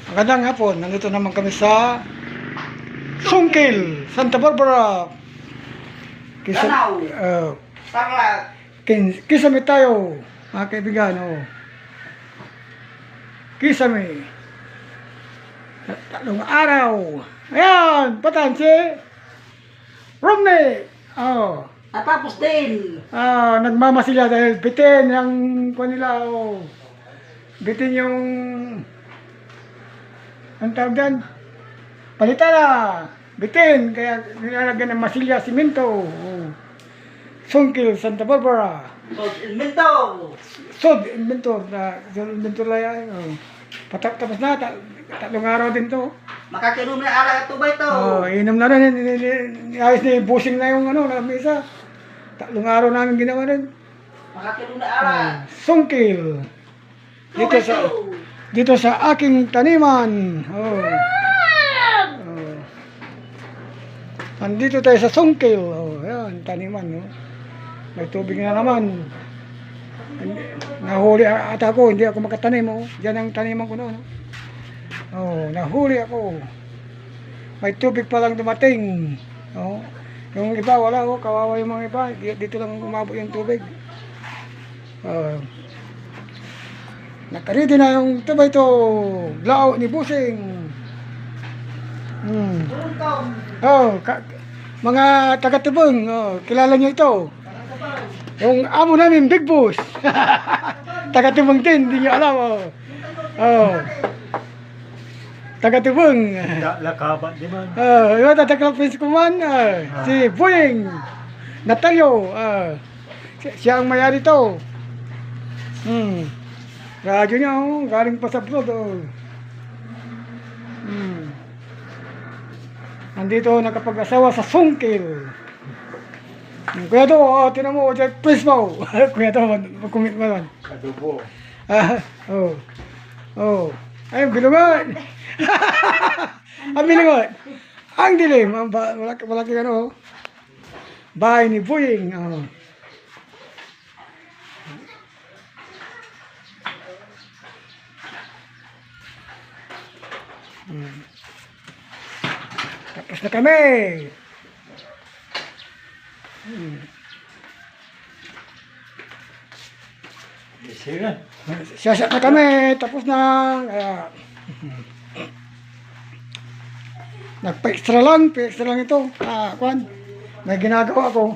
Magandang hapon, nandito naman kami sa Sungkil, Santa Barbara. Danau. Tarlac. Kisame tayo, mga kaibigan. Kisame. Tatlong araw. Ayan, patansi. Romney. Natapos din. Nagmamasila dahil bitin ang kanila. Bitin yung ang tawag dyan, palitan na, bitin, kaya nilalagyan ng masilya, simento. Sungkil, Santa Barbara. Sod, inventor lang yan. Tapos na, tatlong araw din to. Makakinom na ara ito ba ito? Inom na rin, ayos na yung busing na yung na misa. Tatlong araw namin ginawa rin. Makakinom na ara. Sungkil. Dito sa aking taniman. Andito tayo sa Sungkil. Ayan, taniman. May tubig na naman. Nahuli ata ako, hindi ako makatanim. Diyan ang taniman ko noon. Nahuli ako. May tubig pa lang dumating. Yung iba wala, kawawa yung mga iba. Dito lang umabot yung tubig. Nakaredy na yung tubay ito. Lao ni Busing. Mga taga-tubong, kilala niyo ito. Yung amo namin, Big Boss. Taga-tubong din, hindi niyo alam. Taga-tubong. Lakabat di man. Yung tataklang Prince Kuman, si Boying Natalio. Siya ang mayari ito. Radyo niya, galing pa sa abroad. Nandito nakapag-asawa sa Sungkil. Kuya to, tinan mo, please mo. Kuya to, mag-commit mo naman. Adobo. Ay, bilungan. Ang bilungan. Ang dilim. Malaki bahay ni Boying. Tapos na kami. Sige. Siyasat na kami. Tapos na. Nagpa-extra lang ito. Kwan. May ginagawa ko.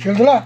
Sildula.